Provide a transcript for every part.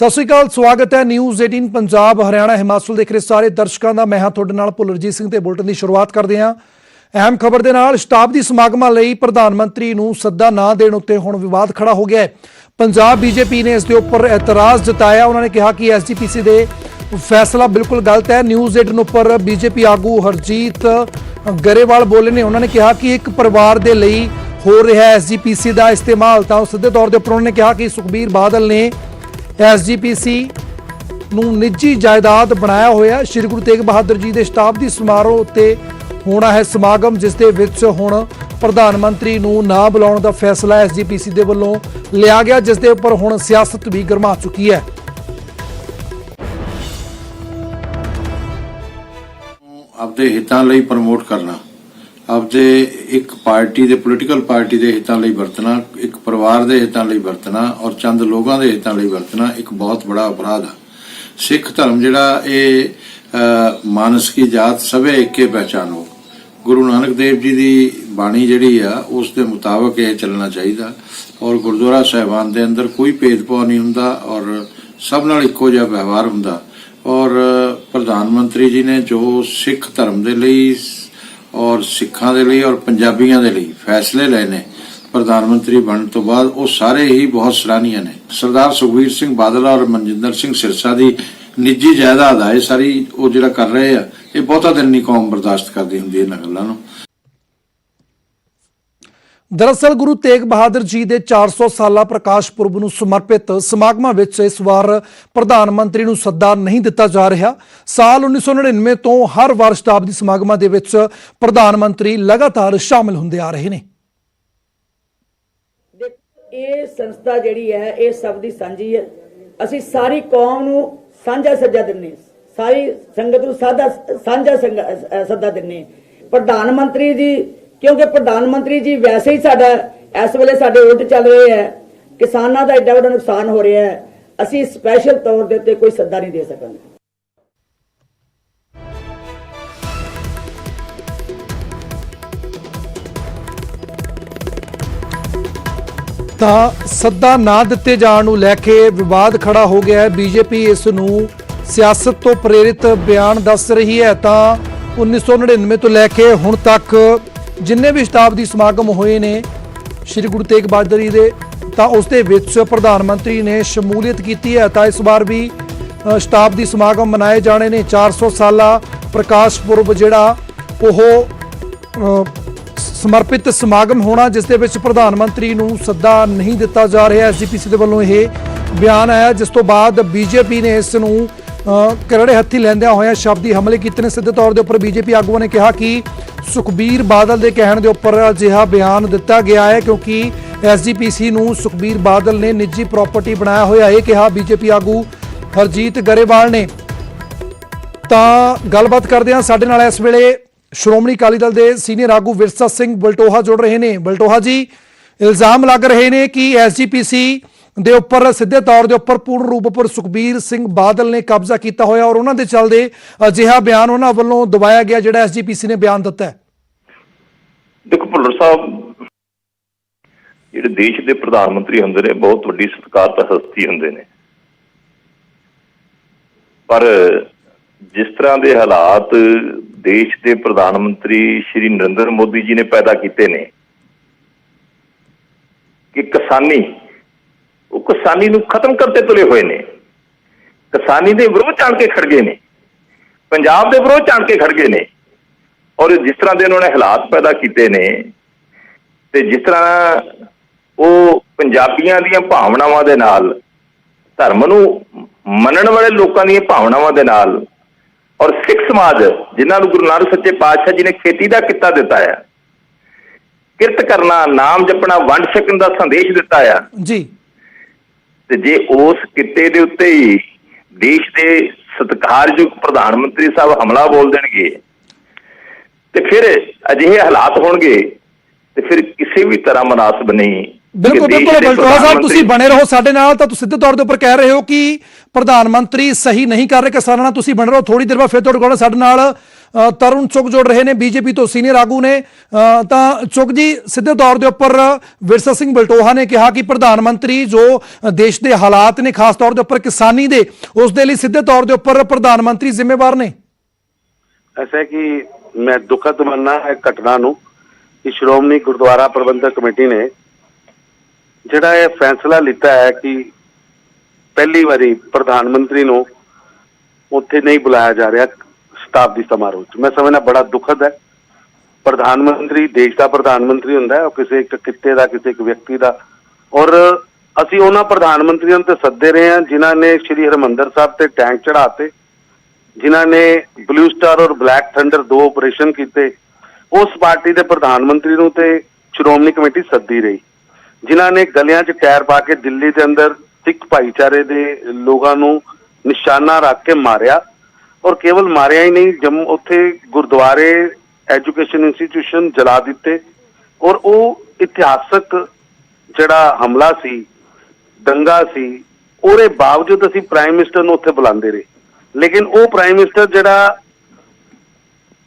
ਸਤਿ ਸ਼੍ਰੀ ਅਕਾਲ, ਸਵਾਗਤ ਹੈ ਨਿਊਜ਼ 18 ਪੰਜਾਬ ਹਰਿਆਣਾ ਹਿਮਾਚਲ ਦੇਖ ਰਹੇ ਸਾਰੇ ਦਰਸ਼ਕਾਂ ਦਾ। ਮੈਂ ਹਾਂ ਤੁਹਾਡੇ ਨਾਲ ਭੁੱਲਰਜੀਤ ਸਿੰਘ ਤੇ ਬੁਲਟਨ ਦੀ ਸ਼ੁਰੂਆਤ ਕਰਦੇ ਹਾਂ ਅਹਿਮ ਖਬਰ ਦੇ ਨਾਲ। ਸ਼ਤਾਬਦੀ ਸਮਾਗਮਾਂ ਲਈ ਪ੍ਰਧਾਨ ਮੰਤਰੀ ਨੂੰ ਸੱਦਾ ਨਾ ਦੇਣ ਉੱਤੇ ਹੁਣ ਵਿਵਾਦ ਖੜਾ ਹੋ ਗਿਆ ਹੈ। ਪੰਜਾਬ ਬੀਜੇਪੀ ਨੇ ਇਸ ਦੇ ਉੱਪਰ ਇਤਰਾਜ਼ ਜਤਾਇਆ। ਉਹਨਾਂ ਨੇ ਕਿਹਾ ਕਿ ਐਸਜੀਪੀਸੀ ਦੇ ਫੈਸਲਾ ਬਿਲਕੁਲ ਗਲਤ ਹੈ। ਨਿਊਜ਼ 18 ਉੱਪਰ ਬੀਜੇਪੀ ਆਗੂ ਹਰਜੀਤ ਗਰੇਵਾਲ ਬੋਲੇ ਨੇ। ਉਹਨਾਂ ਨੇ ਕਿਹਾ ਕਿ ਇੱਕ ਪਰਿਵਾਰ ਦੇ ਲਈ ਹੋ ਰਿਹਾ ਐਸਜੀਪੀਸੀ ਦਾ ਇਸਤੇਮਾਲ। ਤਾਂ ਸਿੱਧੇ ਤੌਰ ਤੇ ਉੱਪਰ ਉਹਨਾਂ ਨੇ ਕਿਹਾ ਕਿ ਸੁਖਬੀਰ ਬਾਦਲ ਨੇ ਐਸਜੀਪੀਸੀ ਨੂੰ ਨਿੱਜੀ ਜਾਇਦਾਦ ਬਣਾਇਆ ਹੋਇਆ। ਸ਼੍ਰੀ ਗੁਰੂ ਤੇਗ ਬਹਾਦਰ ਜੀ ਦੇ ਸ਼ਤਾਬਦੀ ਸਮਾਰੋਹ ਉੱਤੇ ਹੋਣਾ ਹੈ ਸਮਾਗਮ, ਜਿਸ ਦੇ ਵਿੱਚ ਹੁਣ ਪ੍ਰਧਾਨ ਮੰਤਰੀ ਨੂੰ ਨਾ ਬੁਲਾਉਣ ਦਾ ਫੈਸਲਾ ਐਸਜੀਪੀਸੀ ਦੇ ਵੱਲੋਂ ਲਿਆ ਗਿਆ, ਜਿਸ ਦੇ ਉੱਪਰ ਹੁਣ ਸਿਆਸਤ ਵੀ ਗਰਮਾ ਚੁੱਕੀ ਹੈ। ਆਪਦੇ ਹਿੱਤਾਂ ਲਈ ਪ੍ਰਮੋਟ ਕਰਨਾ, ਆਪਦੇ ਇੱਕ ਪਾਰਟੀ ਦੇ ਪੋਲੀਟੀਕਲ ਪਾਰਟੀ ਦੇ ਹਿੱਤਾਂ ਲਈ ਵਰਤਣਾ, ਇੱਕ ਪਰਿਵਾਰ ਦੇ ਹਿੱਤਾਂ ਲਈ ਵਰਤਣਾ ਔਰ ਚੰਦ ਲੋਕਾਂ ਦੇ ਹਿੱਤਾਂ ਲਈ ਵਰਤਣਾ ਇੱਕ ਬਹੁਤ ਬੜਾ ਅਪਰਾਧ ਹੈ। ਸਿੱਖ ਧਰਮ ਜਿਹੜਾ ਇਹ ਮਾਨਸ ਕੀ ਜਾਤ ਸਭੇ ਇੱਕੇ ਪਹਿਚਾਨੋ, ਗੁਰੂ ਨਾਨਕ ਦੇਵ ਜੀ ਦੀ ਬਾਣੀ ਜਿਹੜੀ ਆ ਉਸ ਦੇ ਮੁਤਾਬਕ ਇਹ ਚੱਲਣਾ ਚਾਹੀਦਾ। ਔਰ ਗੁਰਦੁਆਰਾ ਸਾਹਿਬਾਨ ਦੇ ਅੰਦਰ ਕੋਈ ਭੇਦਭਾਵ ਨਹੀਂ ਹੁੰਦਾ ਔਰ ਸਭ ਨਾਲ ਇੱਕੋ ਜਿਹਾ ਵਿਵਹਾਰ ਹੁੰਦਾ। ਔਰ ਪ੍ਰਧਾਨ ਮੰਤਰੀ ਜੀ ਨੇ ਜੋ ਸਿੱਖ ਧਰਮ ਦੇ ਲਈ ਔਰ ਸਿੱਖਾਂ ਦੇ ਲਈ ਔਰ ਪੰਜਾਬੀਆਂ ਦੇ ਲਈ ਫੈਸਲੇ ਲਏ ਨੇ ਪ੍ਰਧਾਨ ਮੰਤਰੀ ਬਣਨ ਤੋਂ ਬਾਅਦ, ਉਹ ਸਾਰੇ ਹੀ ਬਹੁਤ ਸਰਾਹਨੀय ਨੇ। ਸਰਦਾਰ ਸੁਖਬੀਰ ਸਿੰਘ ਬਾਦਲ ਔਰ ਮਨਜਿੰਦਰ ਸਿੰਘ ਸਿਰਸਾ ਦੀ ਨਿੱਜੀ ਜਾਇਦਾਦ ਆ, ਇਹ ਸਾਰੀ ਉਹ ਜਿਹੜਾ ਕਰ ਰਹੇ ਆ, ਇਹ ਬਹੁਤਾ ਦਿਨ ਨਹੀਂ ਕੌਮ ਬਰਦਾਸ਼ਤ ਕਰਦੀ ਹੁੰਦੀ ਇਹਨਾਂ ਗੱਲਾਂ ਨੂੰ। ਦਰਅਸਲ ਗੁਰੂ ਤੇਗ ਬਹਾਦਰ ਜੀ ਦੇ 400 ਸਾਲਾ ਪ੍ਰਕਾਸ਼ ਪੁਰਬ ਨੂੰ ਸਮਰਪਿਤ ਸਮਾਗਮਾਂ ਵਿੱਚ ਇਸ ਵਾਰ ਪ੍ਰਧਾਨ ਮੰਤਰੀ ਨੂੰ ਸੱਦਾ ਨਹੀਂ ਦਿੱਤਾ ਜਾ ਰਿਹਾ। ਸਾਲ 1999 ਤੋਂ ਹਰ ਵਾਰ ਸ਼ਤਾਬਦੀ ਸਮਾਗਮਾਂ ਦੇ ਵਿੱਚ ਪ੍ਰਧਾਨ ਮੰਤਰੀ ਲਗਾਤਾਰ ਸ਼ਾਮਿਲ ਹੁੰਦੇ ਆ ਰਹੇ ਨੇ। ਇਹ ਸੰਸਥਾ ਜਿਹੜੀ ਹੈ ਇਹ ਸਭ ਦੀ ਸਾਂਝੀ ਹੈ। ਅਸੀਂ ਸਾਰੀ ਕੌਮ ਨੂੰ ਸਾਂਝਾ ਸੱਦਾ ਦਿੰਨੇ, ਸਾਰੀ ਸੰਗਤ ਨੂੰ ਸਾਂਝਾ ਸੱਦਾ ਦਿੰਨੇ। ਪ੍ਰਧਾਨ ਮੰਤਰੀ ਜੀ, ਕਿਉਂਕਿ ਪ੍ਰਧਾਨ ਮੰਤਰੀ ਜੀ ਵੈਸੇ ਹੀ ਸਾਡਾ ਇਸ ਵੇਲੇ ਸਾਡੇ ਉਲਟ ਚੱਲ ਰਹੇ ਹੈ, ਕਿਸਾਨਾਂ ਦਾ ਐਡਾ ਵੱਡਾ ਨੁਕਸਾਨ ਹੋ ਰਿਹਾ ਹੈ, ਅਸੀਂ ਸਪੈਸ਼ਲ ਤੌਰ ਦੇ ਉੱਤੇ ਕੋਈ ਸੱਦਾ ਨਹੀਂ ਦੇ ਸਕਾਂਗੇ। ਤਾਂ ਸੱਦਾ ਨਾ ਦਿੱਤੇ ਜਾਣ ਨੂੰ ਲੈ ਕੇ ਵਿਵਾਦ ਖੜਾ ਹੋ ਗਿਆ ਹੈ। ਬੀਜੇਪੀ ਇਸ ਨੂੰ ਸਿਆਸਤ ਤੋਂ ਪ੍ਰੇਰਿਤ ਬਿਆਨ ਦੱਸ ਰਹੀ ਹੈ। ਤਾਂ 1999 ਤੋਂ ਲੈ ਕੇ ਹੁਣ ਤੱਕ ਜਿੰਨੇ ਵੀ ਸ਼ਤਾਬਦੀ ਸਮਾਗਮ ਹੋਏ ਨੇ ਸ਼੍ਰੀ ਗੁਰੂ ਤੇਗ ਬਹਾਦਰ ਜੀ ਦੇ, ਤਾਂ ਉਸ ਦੇ ਵਿੱਚ ਪ੍ਰਧਾਨ ਮੰਤਰੀ ਨੇ ਸ਼ਮੂਲੀਅਤ ਕੀਤੀ ਹੈ। ਤਾਂ ਇਸ ਵਾਰ ਵੀ ਸ਼ਤਾਬਦੀ ਸਮਾਗਮ ਮਨਾਏ ਜਾਣੇ ਨੇ। 400 ਸਾਲਾ ਪ੍ਰਕਾਸ਼ ਪੁਰਬ ਜਿਹੜਾ ਉਹ ਸਮਰਪਿਤ ਸਮਾਗਮ ਹੋਣਾ, ਜਿਸ ਦੇ ਵਿੱਚ ਪ੍ਰਧਾਨ ਮੰਤਰੀ ਨੂੰ ਸੱਦਾ ਨਹੀਂ ਦਿੱਤਾ ਜਾ ਰਿਹਾ। ਐਸਜੀਪੀਸੀ ਦੇ ਵੱਲੋਂ ਇਹ ਬਿਆਨ ਆਇਆ, ਜਿਸ ਤੋਂ ਬਾਅਦ ਬੀਜੇਪੀ ਨੇ ਇਸ ਨੂੰ ਕਰੜੇ ਹੱਥੀ ਲੈਂਦਿਆਂ ਹੋਇਆਂ ਸ਼ਬਦੀ ਹਮਲੇ ਕੀਤੇ ਨੇ। ਸਿੱਧੇ ਤੌਰ ਦੇ ਉੱਪਰ ਬੀਜੇਪੀ ਆਗੂਆਂ ਨੇ ਕਿਹਾ ਕਿ ਸੁਖਬੀਰ ਬਾਦਲ ਦੇ ਕਹਿਣ ਦੇ ਉੱਪਰ ਅਜਿਹਾ ਬਿਆਨ ਦਿੱਤਾ ਗਿਆ ਹੈ ਕਿਉਂਕਿ ਐਸਜੀਪੀਸੀ ਨੂੰ ਸੁਖਬੀਰ ਬਾਦਲ ਨੇ ਨਿੱਜੀ ਪ੍ਰਾਪਰਟੀ ਬਣਾਇਆ ਹੋਇਆ। ਇਹ ਕਿਹਾ ਬੀਜੇਪੀ ਆਗੂ ਹਰਜੀਤ ਗਰੇਵਾਲ ਨੇ। ਤਾਂ ਗੱਲਬਾਤ ਕਰਦੇ ਹਾਂ, ਸਾਡੇ ਨਾਲ ਇਸ ਵੇਲੇ ਸ਼੍ਰੋਮਣੀ ਅਕਾਲੀ ਦਲ ਦੇ ਸੀਨੀਅਰ ਆਗੂ ਵਿਰਸਾ ਸਿੰਘ ਬਲਟੋਹਾ ਜੁੜ ਰਹੇ ਨੇ। ਬਲਟੋਹਾ ਜੀ, ਇਲਜ਼ਾਮ ਲੱਗ ਰਹੇ ਨੇ ਕਿ ਐਸਜੀਪੀਸੀ ਦੇ ਉੱਪਰ ਸਿੱਧੇ ਤੌਰ ਦੇ ਉੱਪਰ ਪੂਰਨ ਰੂਪ ਉੱਪਰ ਸੁਖਬੀਰ ਸਿੰਘ ਬਾਦਲ ਨੇ ਕਬਜ਼ਾ ਕੀਤਾ ਹੋਇਆ ਔਰ ਉਹਨਾਂ ਦੇ ਚੱਲਦੇ ਅਜਿਹਾ ਬਿਆਨ ਉਹਨਾਂ ਵੱਲੋਂ ਦਬਾਇਆ ਗਿਆ ਜਿਹੜਾ ਐਸਜੀਪੀਸੀ ਨੇ ਬਿਆਨ ਦਿੱਤਾ ਹੈ। ਦੇਖੋ ਭੁੱਲਰ ਸਾਹਿਬ, ਜਿਹੜੇ ਦੇਸ਼ ਦੇ ਪ੍ਰਧਾਨ ਮੰਤਰੀ ਹੁੰਦੇ ਨੇ ਬਹੁਤ ਵੱਡੀ ਸਤਿਕਾਰਤ ਹਸਤੀ ਹੁੰਦੇ ਨੇ, ਪਰ ਜਿਸ ਤਰ੍ਹਾਂ ਦੇ ਹਾਲਾਤ ਦੇਸ਼ ਦੇ ਪ੍ਰਧਾਨ ਮੰਤਰੀ ਸ਼੍ਰੀ ਨਰਿੰਦਰ ਮੋਦੀ ਜੀ ਨੇ ਪੈਦਾ ਕੀਤੇ ਨੇ ਕਿ ਕਿਸਾਨੀ ਨੂੰ ਖਤਮ ਕਰਤੇ ਤੁਲੇ ਹੋਏ ਨੇ, ਕਿਸਾਨੀ ਦੇ ਵਿਰੋਧ ਚ ਆਣ ਕੇ ਖੜ ਗਏ ਨੇ, ਪੰਜਾਬ ਦੇ ਵਿਰੋਧ ਚ ਆਣ ਕੇ ਖੜ ਗਏ ਨੇ। ਔਰ ਜਿਸ ਤਰ੍ਹਾਂ ਦੇ ਉਹਨਾਂ ਨੇ ਹਾਲਾਤ ਪੈਦਾ ਕੀਤੇ ਨੇ ਤੇ ਜਿਸ ਤਰ੍ਹਾਂ ਉਹ ਪੰਜਾਬੀਆਂ ਦੀਆਂ ਭਾਵਨਾਵਾਂ ਦੇ ਨਾਲ, ਧਰਮ ਨੂੰ ਮੰਨਣ ਵਾਲੇ ਲੋਕਾਂ ਦੀਆਂ ਭਾਵਨਾਵਾਂ ਦੇ ਨਾਲ ਔਰ ਸਿੱਖ ਸਮਾਜ ਜਿਨ੍ਹਾਂ ਨੂੰ ਗੁਰੂ ਨਾਨਕ ਸੱਚੇ ਪਾਤਸ਼ਾਹ ਜੀ ਨੇ ਖੇਤੀ ਦਾ ਕਿੱਤਾ ਦਿੱਤਾ ਆ, ਕਿਰਤ ਕਰਨਾ, ਨਾਮ ਜਪਣਾ, ਵੰਡ ਛਕਣ ਦਾ ਸੰਦੇਸ਼ ਦਿੱਤਾ ਆ ਜੀ, ਤੇ ਜੇ ਉਸ ਕਿੱਤੇ ਦੇ ਉੱਤੇ ਹੀ ਦੇਸ਼ ਦੇ ਸਤਿਕਾਰਯੋਗ ਪ੍ਰਧਾਨ ਮੰਤਰੀ ਸਾਹਿਬ ਹਮਲਾ ਬੋਲ ਦੇਣਗੇ ਤੇ ਫਿਰ ਅਜਿਹੇ ਹਾਲਾਤ ਹੋਣਗੇ ਤੇ ਫਿਰ ਕਿਸੇ ਵੀ ਤਰ੍ਹਾਂ ਮੁਨਾਸਬ ਨਹੀਂ। ਬਿਲਕੁਲ ਬਲਟੋਹਾ ਸਾਹਿਬ, ਤੁਸੀਂ ਬਣੇ ਰਹੋ ਸਾਡੇ ਨਾਲ। ਤਾਂ ਤੁਸੀਂ ਸਿੱਧੇ ਤੌਰ ਦੇ ਉੱਪਰ ਕਹਿ ਰਹੇ ਹੋ ਕਿ ਪ੍ਰਧਾਨ ਮੰਤਰੀ ਸਹੀ ਨਹੀਂ ਕਰ ਰਹੇ ਕਿਸਾਨਾਂ ਨਾਲ, ਤੁਸੀਂ ਬਣੇ ਰਹੋ। ਥੋੜੀ ਦੇਰ ਬਾਅਦ ਫਿਰ ਤੁਹਾਡੇ ਕੋਲ ਸਾਡੇ ਨਾਲ ਤਰੁਣ ਚੁਗ ਜੁੜ ਰਹੇ ਨੇ, ਬੀਜੇਪੀ ਤੋਂ ਸੀਨੀਅਰ ਆਗੂ ਨੇ। ਤਾਂ ਚੁਗ ਜੀ, ਸਿੱਧੇ ਤੌਰ ਦੇ ਉੱਪਰ ਵਿਰਸਾ ਸਿੰਘ ਬਲਟੋਹਾ ਨੇ ਕਿਹਾ ਕਿ ਪ੍ਰਧਾਨ ਮੰਤਰੀ ਜੋ ਦੇਸ਼ ਦੇ ਹਾਲਾਤ ਨੇ, ਖਾਸ ਤੌਰ ਦੇ ਉੱਪਰ ਕਿਸਾਨੀ ਦੇ, ਉਸ ਦੇ ਲਈ ਸਿੱਧੇ ਤੌਰ ਦੇ ਉੱਪਰ ਪ੍ਰਧਾਨ ਮੰਤਰੀ ਜ਼ਿੰਮੇਵਾਰ ਨੇ। ऐसा है कि मैं दुखद मानना है घटना नूं कि श्रोमणी गुरुद्वारा प्रबंधक कमेटी ने जिहड़ा यह फैसला लिता है कि पहली बारी प्रधानमंत्री नूं उत्थे नहीं बुलाया जा रहा शताब्दी समारोह च। मैं समझना बड़ा दुखद है। प्रधानमंत्री देश का प्रधानमंत्री हुंदा है, और किसी एक किते का, किसी एक व्यक्ति का। और असीं उन्हां प्रधानमंत्रियों ते सद्दे रहे हैं जिन्हां ने श्री हरमंदर साहब ते टैंक चढ़ाते, जिन्हां ने ब्लू स्टार और ब्लैक थंडर 2 ऑपरेशन किए। उस पार्टी के प्रधानमंत्री नूं ते श्रोमणी कमेटी सद्दी रही, जिन्हां ने गलियां च टायर पा के दिल्ली के अंदर सिख भाईचारे के लोगों नूं निशाना रख के मारिया। और केवल मारिया ही नहीं, जम्मू उत्थे गुरुद्वारे, एजुकेशन इंस्टीट्यूशन जला दिते। और वो इतिहासक जिहड़ा हमला सी, दंगा सी, ਉਹਦੇ बावजूद ਅਸੀਂ प्राइम मिनिस्टर ਨੂੰ ਉੱਥੇ बुलाते रहे। लेकिन वो प्राइम मिनिस्टर जिहड़ा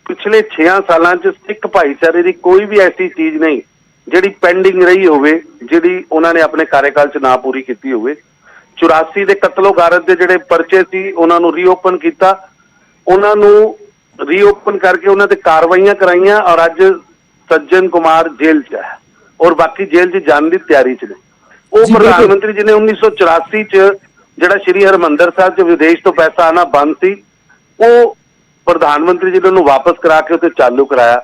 पिछले 6 सालों च सिख भाईचारे की कोई भी ऐसी चीज नहीं जिहड़ी पेंडिंग रही होवे, जिहड़ी उन्होंने अपने कार्यकाल च ना पूरी की होवे। 84 के कतलो गारत के जिहड़े परचे सी उन्होंने रीओपन किया, उन्होंने रीओपन करके उन्होंने कार्रवाइयां कराइयां। और अज सज्जन कुमार जेल च है और बाकी जेल च जाने की तैयारी च ने। वो प्रधानमंत्री जी ने 1984 च जिहड़ा श्री हरमंदर साहब च विदेश तो पैसा आना बंद सी, वो प्रधानमंत्री जी ने उन्हें वापस करा के उसे चालू कराया।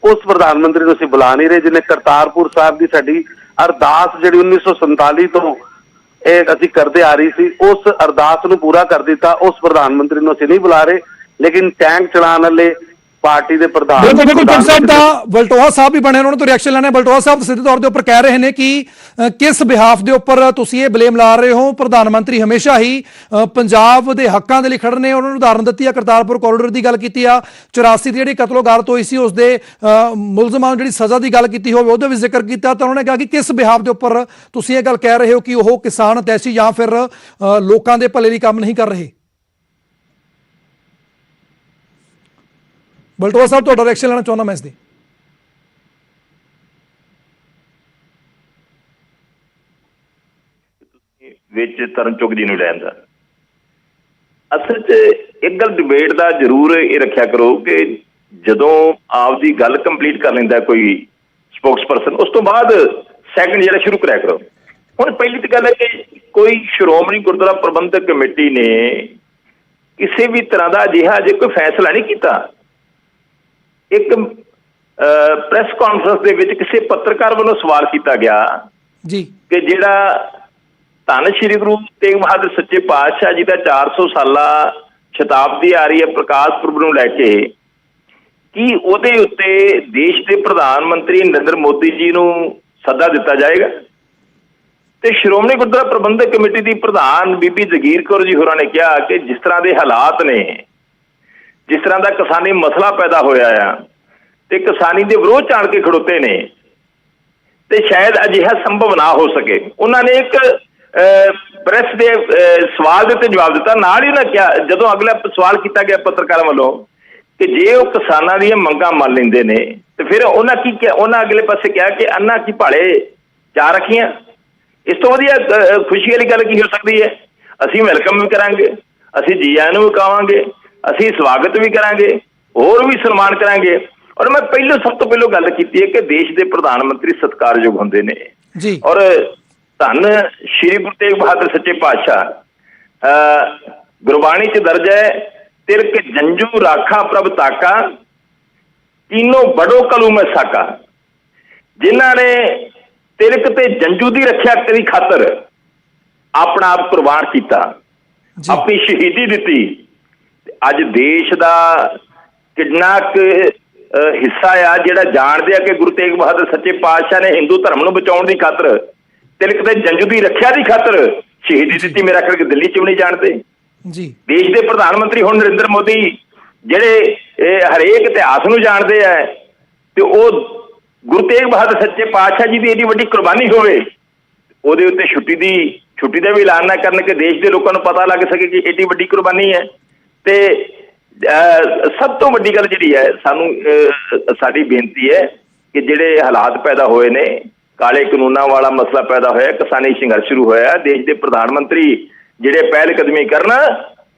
उस प्रधानमंत्री को असीं बुला नहीं रहे जिन्हें करतारपुर साहब की साडी अरदास जिहड़ी 1947 तो असीं करदे आ रही सी, उस अरदास नूं पूरा कर दिता। उस प्रधानमंत्री को असीं नहीं बुला रहे, लेकिन टैंक चलाने वाले पार्टी के प्रधान बिल्कुल ਸਾਹਿਬ ਦਾ ਬਲਟੋਹਾ ਸਾਹਿਬ ਵੀ ਬਣੇ, ਉਹਨਾਂ ਤੋਂ ਰਿਐਕਸ਼ਨ ਲੈਣਾ। ਬਲਟੋਹਾ ਸਾਹਿਬ ਸਿੱਧੇ ਤੌਰ ਦੇ ਉੱਪਰ ਕਹਿ ਰਹੇ ਨੇ ਕਿ ਕਿਸ ਬਿਹਾਫ ਦੇ ਉੱਪਰ ਤੁਸੀਂ ਇਹ ਬਲੇਮ ਲਾ ਰਹੇ ਹੋ। ਪ੍ਰਧਾਨ ਮੰਤਰੀ ਹਮੇਸ਼ਾ ਹੀ ਪੰਜਾਬ ਦੇ ਹੱਕਾਂ ਦੇ ਲਈ ਖੜ੍ਹੇ ਨੇ। ਉਹਨਾਂ ਨੂੰ ਉਦਾਹਰਨ ਦਿੱਤੀ ਆ, ਕਰਤਾਰਪੁਰ ਕੋਰੀਡੋਰ ਦੀ ਗੱਲ ਕੀਤੀ ਆ, 84 ਦੀ ਜਿਹੜੀ ਕਤਲੋਗਾਰਤ ਹੋਈ ਸੀ ਉਸ ਦੇ ਮੁਲਜ਼ਮਾਂ ਨੂੰ ਜਿਹੜੀ ਸਜ਼ਾ ਦੀ ਗੱਲ ਕੀਤੀ ਹੋਵੇ ਉਹਦਾ ਵੀ ਜ਼ਿਕਰ ਕੀਤਾ। ਤਾਂ ਉਹਨਾਂ ਨੇ ਕਿਹਾ ਕਿ ਕਿਸ ਬਿਹਾਫ ਦੇ ਉੱਪਰ ਤੁਸੀਂ ਇਹ ਗੱਲ ਕਹਿ ਰਹੇ ਹੋ ਕਿ ਉਹ ਕਿਸਾਨ ਤੈਸੀ ਜਾਂ ਫਿਰ ਲੋਕਾਂ ਦੇ ਭਲੇ ਲਈ ਕੰਮ ਨਹੀਂ ਕਰ ਰਹੇ। ਬਲਟੋਹਾ ਸਾਹਿਬ ਤੁਹਾਡਾ ਰਿਐਕਸ਼ਨ ਲੈਣਾ ਚਾਹੁੰਦਾ ਮੈਂ ਇਸ ਦੀ। ਵਿੱਚ ਤਰਨ ਚੁਗ ਜੀ ਨੂੰ ਲੈਣ ਦਾ ਅਸਲ 'ਚ ਇੱਕ ਗੱਲ ਡਿਬੇਟ ਦਾ ਜ਼ਰੂਰ ਇਹ ਰੱਖਿਆ ਕਰੋ ਕਿ ਜਦੋਂ ਆਪਦੀ ਗੱਲ ਕੰਪਲੀਟ ਕਰ ਲੈਂਦਾ ਕੋਈ ਸਪੋਕਸਪਰਸਨ, ਉਸ ਤੋਂ ਬਾਅਦ ਸੈਕਿੰਡ ਜਿਹੜਾ ਸ਼ੁਰੂ ਕਰਿਆ ਕਰੋ। ਹੁਣ ਪਹਿਲੀ ਤਾਂ ਗੱਲ ਹੈ ਕਿ ਕੋਈ ਸ਼੍ਰੋਮਣੀ ਗੁਰਦੁਆਰਾ ਪ੍ਰਬੰਧਕ ਕਮੇਟੀ ਨੇ ਕਿਸੇ ਵੀ ਤਰ੍ਹਾਂ ਦਾ ਅਜਿਹਾ ਅਜੇ ਕੋਈ ਫੈਸਲਾ ਨਹੀਂ ਕੀਤਾ। ਇੱਕ ਪ੍ਰੈਸ ਕਾਨਫਰੰਸ ਦੇ ਵਿੱਚ ਕਿਸੇ ਪੱਤਰਕਾਰ ਵੱਲੋਂ ਸਵਾਲ ਕੀਤਾ ਗਿਆ ਜੀ ਕਿ ਜਿਹੜਾ ਧੰਨ ਸ਼੍ਰੀ ਗੁਰੂ ਤੇਗ ਬਹਾਦਰ ਸੱਚੇ ਪਾਤਸ਼ਾਹ ਜੀ ਦਾ 400 ਸਾਲਾ ਸ਼ਤਾਬਦੀ ਆ ਰਹੀ ਹੈ ਪ੍ਰਕਾਸ਼ ਪੁਰਬ ਨੂੰ ਲੈ ਕੇ, ਕੀ ਉਹਦੇ ਉੱਤੇ ਦੇਸ਼ ਦੇ ਪ੍ਰਧਾਨ ਮੰਤਰੀ ਨਰਿੰਦਰ ਮੋਦੀ ਜੀ ਨੂੰ ਸੱਦਾ ਦਿੱਤਾ ਜਾਏਗਾ? ਤੇ ਸ਼੍ਰੋਮਣੀ ਗੁਰਦੁਆਰਾ ਪ੍ਰਬੰਧਕ ਕਮੇਟੀ ਦੀ ਪ੍ਰਧਾਨ ਬੀਬੀ ਜਗੀਰ ਕੌਰ ਜੀ ਹੋਰਾਂ ਨੇ ਕਿਹਾ ਕਿ ਜਿਸ ਤਰ੍ਹਾਂ ਦੇ ਹਾਲਾਤ ਨੇ, ਜਿਸ ਤਰ੍ਹਾਂ ਦਾ ਕਿਸਾਨੀ ਮਸਲਾ ਪੈਦਾ ਹੋਇਆ ਆ ਤੇ ਕਿਸਾਨੀ ਦੇ ਵਿਰੋਧ ਚ ਆਣ ਕੇ ਖੜੋਤੇ ਨੇ, ਤੇ ਸ਼ਾਇਦ ਅਜਿਹਾ ਸੰਭਵ ਨਾ ਹੋ ਸਕੇ। ਉਹਨਾਂ ਨੇ ਇੱਕ ਪ੍ਰੈਸ ਦੇ ਸਵਾਲ ਦੇ ਉੱਤੇ ਜਵਾਬ ਦਿੱਤਾ। ਨਾਲ ਹੀ ਉਹਨਾਂ ਕਿਹਾ, ਜਦੋਂ ਅਗਲਾ ਸਵਾਲ ਕੀਤਾ ਗਿਆ ਪੱਤਰਕਾਰਾਂ ਵੱਲੋਂ ਕਿ ਜੇ ਉਹ ਕਿਸਾਨਾਂ ਦੀਆਂ ਮੰਗਾਂ ਮੰਨ ਲੈਂਦੇ ਨੇ ਤੇ ਫਿਰ ਉਹਨਾਂ ਕੀ ਕਿਹਾ, ਉਹਨਾਂ ਅਗਲੇ ਪਾਸੇ ਕਿਹਾ ਕਿ ਅੰਨਾ ਕੀ ਭਾਲੇ ਚਾਰ ਰੱਖੀਆਂ। ਇਸ ਤੋਂ ਵਧੀਆ ਖੁਸ਼ੀ ਵਾਲੀ ਗੱਲ ਕੀ ਹੋ ਸਕਦੀ ਹੈ? ਅਸੀਂ ਵੈਲਕਮ ਵੀ ਕਰਾਂਗੇ, ਅਸੀਂ ਜੀ ਆਇਆਂ ਨੂੰ ਵੀ ਕਹਾਂਗੇ, ਅਸੀਂ ਸਵਾਗਤ ਵੀ ਕਰਾਂਗੇ, ਹੋਰ ਵੀ ਸਨਮਾਨ ਕਰਾਂਗੇ। ਔਰ ਮੈਂ ਸਭ ਤੋਂ ਪਹਿਲਾਂ ਗੱਲ ਕੀਤੀ ਹੈ ਕਿ ਦੇਸ਼ ਦੇ ਪ੍ਰਧਾਨ ਮੰਤਰੀ ਸਤਿਕਾਰਯੋਗ ਹੁੰਦੇ ਨੇ ਜੀ। ਔਰ ਧੰਨ ਸ਼੍ਰੀ ਗੁਰੂ ਤੇਗ ਬਹਾਦਰ ਸੱਚੇ ਪਾਤਸ਼ਾਹ ਗੁਰਬਾਣੀ 'ਚ ਦਰਜ ਹੈ, ਤਿਲਕ ਜੰਜੂ ਰਾਖਾ ਪ੍ਰਭ ਤਾਕਾ, तीनों बड़ो कलू में साका, जिन्हों ने तिलक ते जंजू की रक्षा की खातर अपना आप कुर्बान किया, अपनी शहीदी दी। अज देश का कितना हिस्सा आ जिहड़ा जाणदे आ कि गुरु तेग बहादुर सच्चे पातशाह ने हिंदू धर्म नूं बचाउण दी खातर, तिलक ते जंजू की रक्षा की खातर शहीदी दी। मेरा ख्याल दिल्ली च भी नहीं जानते जी। देश के प्रधानमंत्री हुण नरेंद्र मोदी ਜਿਹੜੇ ਹਰੇਕ ਇਤਿਹਾਸ ਨੂੰ ਜਾਣਦੇ ਆ ਤੇ ਉਹ ਗੁਰੂ ਤੇਗ ਬਹਾਦਰ ਸੱਚੇ ਪਾਤਸ਼ਾਹ ਜੀ ਦੀ ਏਡੀ ਵੱਡੀ ਕੁਰਬਾਨੀ ਹੋਵੇ, ਉਹਦੇ ਉੱਤੇ ਛੁੱਟੀ ਦਾ ਵੀ ਐਲਾਨ ਨਾ ਕਰਨ ਕਿ ਦੇਸ਼ ਦੇ ਲੋਕਾਂ ਨੂੰ ਪਤਾ ਲੱਗ ਸਕੇ ਕਿ ਏਡੀ ਵੱਡੀ ਕੁਰਬਾਨੀ ਹੈ। ਤੇ ਸਭ ਤੋਂ ਵੱਡੀ ਗੱਲ ਜਿਹੜੀ ਹੈ ਸਾਨੂੰ ਸਾਡੀ ਬੇਨਤੀ ਹੈ ਕਿ ਜਿਹੜੇ ਹਾਲਾਤ ਪੈਦਾ ਹੋਏ ਨੇ, ਕਾਲੇ ਕਾਨੂੰਨਾਂ ਵਾਲਾ ਮਸਲਾ ਪੈਦਾ ਹੋਇਆ, ਕਿਸਾਨੀ ਸੰਘਰਸ਼ ਸ਼ੁਰੂ ਹੋਇਆ, ਦੇਸ਼ ਦੇ ਪ੍ਰਧਾਨ ਮੰਤਰੀ ਜਿਹੜੇ ਪਹਿਲ ਕਦਮੀ ਕਰਨ